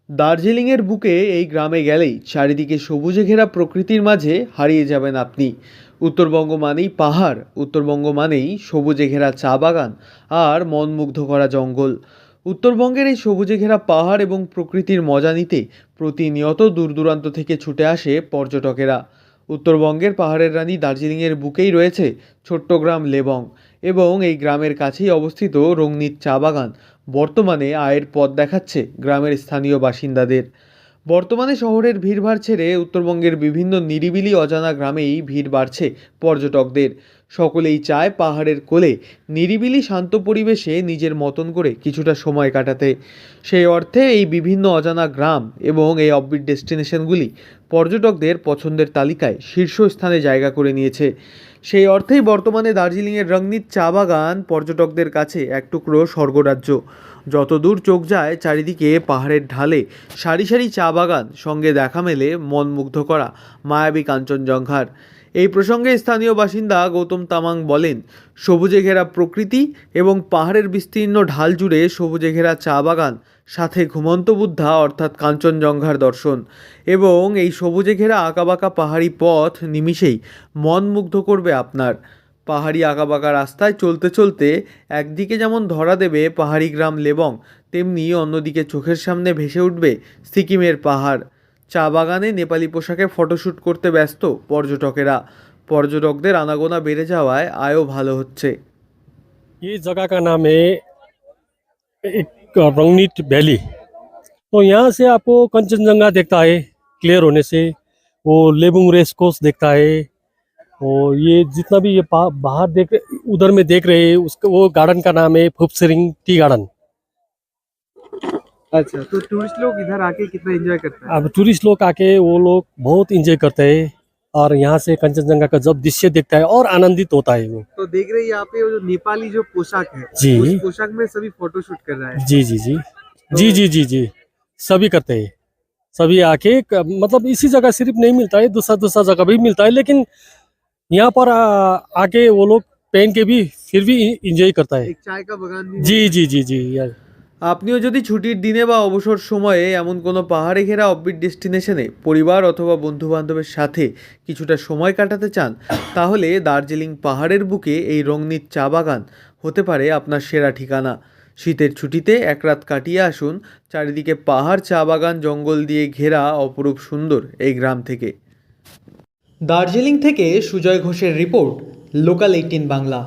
দার্জিলিংয়ের বুকে এই গ্রামে গেলেই চারিদিকে সবুজে ঘেরা প্রকৃতির মাঝে হারিয়ে যাবেন আপনি। উত্তরবঙ্গ মানেই পাহাড়, উত্তরবঙ্গ মানেই সবুজে ঘেরা চা বাগান আর মনমুগ্ধ করা জঙ্গল। উত্তরবঙ্গের এই সবুজে ঘেরা পাহাড় এবং প্রকৃতির মজা নিতে প্রতিনিয়ত দূর দূরান্ত থেকে ছুটে আসে পর্যটকেরা। উত্তরবঙ্গের পাহাড়ের রানী দার্জিলিংয়ের বুকেই রয়েছে ছোট্ট গ্রাম লেবং, এবং এই গ্রামের কাছেই অবস্থিত রঙিন চা বাগান বর্তমানে আয়ের পথ দেখাচ্ছে গ্রামের স্থানীয় বাসিন্দাদের। বর্তমানে শহরের ভিড়ভাড় ছেড়ে উত্তরবঙ্গের বিভিন্ন নিরিবিলি অজানা গ্রামেই ভিড় বাড়ছে পর্যটকদের। সকলেই চায় পাহাড়ের কোলে নিরিবিলি শান্ত পরিবেশে নিজের মতন করে কিছুটা সময় কাটাতে। সেই অর্থে এই বিভিন্ন অজানা গ্রাম এবং এই অফবিট ডেস্টিনেশনগুলি পর্যটকদের পছন্দের তালিকায় শীর্ষস্থানে জায়গা করে নিয়েছে। সেই অর্থেই বর্তমানে দার্জিলিংয়ের রঙিন চা বাগান পর্যটকদের কাছে এক টুকরো স্বর্গরাজ্য। যতদূর চোখ যায় চারিদিকে পাহাড়ের ঢালে সারি সারি চা বাগান, সঙ্গে দেখা মেলে মন মুগ্ধ করা মায়াবী কাঞ্চনজঙ্ঘার। এই প্রসঙ্গে স্থানীয় বাসিন্দা গৌতম তামাং বলেন, সবুজে ঘেরা প্রকৃতি এবং পাহাড়ের বিস্তীর্ণ ঢাল জুড়ে সবুজে ঘেরা চা বাগান, সাথে ঘুমন্ত বুদ্ধা অর্থাৎ কাঞ্চনজঙ্ঘার দর্শন, এবং এই সবুজে ঘেরা আঁকাবাঁকা পাহাড়ি পথ নিমিষেই মন মুগ্ধ করবে আপনার। পাহাড়ি আঁকাবাঁকা রাস্তায় চলতে চলতে একদিকে যেমন ধরা দেবে পাহাড়ি গ্রাম লেবং, তেমনি অন্যদিকে চোখের সামনে ভেসে উঠবে সিকিমের পাহাড়। চা বাগানে নেপালি পোশাকে ফটোশ্যুট করতে ব্যস্ত পর্যটকেরা। পর্যটকদের আনাগোনা বেড়ে যাওয়ায় আয়ও ভালো হচ্ছে। ये जगह का नाम है एक रंगनीट वैली। तो यहाँ से आपको कंचनजंगा दिखता है क्लियर होने से, वो लेबुंग रेस कोर्स दिखता है। और ये जितना भी ये बाहर देख उधर में देख रहे हैं उसका वो गार्डन का नाम है फुपसरिंग टी गार्डन। अच्छा, तो टूरिस्ट लोग इधर आके कितना एंजॉय करते हैं? अब टूरिस्ट लोग आके वो लोग बहुत इंजॉय करते हैं और यहाँ से कंचनजंगा का जब दृश्य देखता है और आनंदित होता है वो। तो देख रहे हैं यहाँ पे वो जो नेपाली जो पोशाक है, जी। उस पोशाक में सभी फोटोशूट कर रहा है। जी जी जी जी जी जी जी सभी करते हैं। सभी आके मतलब इसी जगह सिर्फ नहीं मिलता है, दूसरा दूसरा जगह भी मिलता है, लेकिन यहाँ पर आके वो लोग पहन के भी फिर भी इंजॉय करता है। एक चाय का बागान भी जी जी जी जी यार। আপনিও যদি ছুটির দিনে বা অবসর সময়ে এমন কোনো পাহাড়ে ঘেরা অফবিট ডেস্টিনেশনে পরিবার অথবা বন্ধুবান্ধবের সাথে কিছুটা সময় কাটাতে চান, তাহলে দার্জিলিং পাহাড়ের বুকে এই রঙিন চা বাগান হতে পারে আপনার সেরা ঠিকানা। শীতের ছুটিতে এক রাত কাটিয়ে আসুন চারিদিকে পাহাড়, চা বাগান, জঙ্গল দিয়ে ঘেরা অপরূপ সুন্দর এই গ্রাম থেকে। দার্জিলিং থেকে সুজয় ঘোষের রিপোর্ট, লোকাল 18 বাংলা।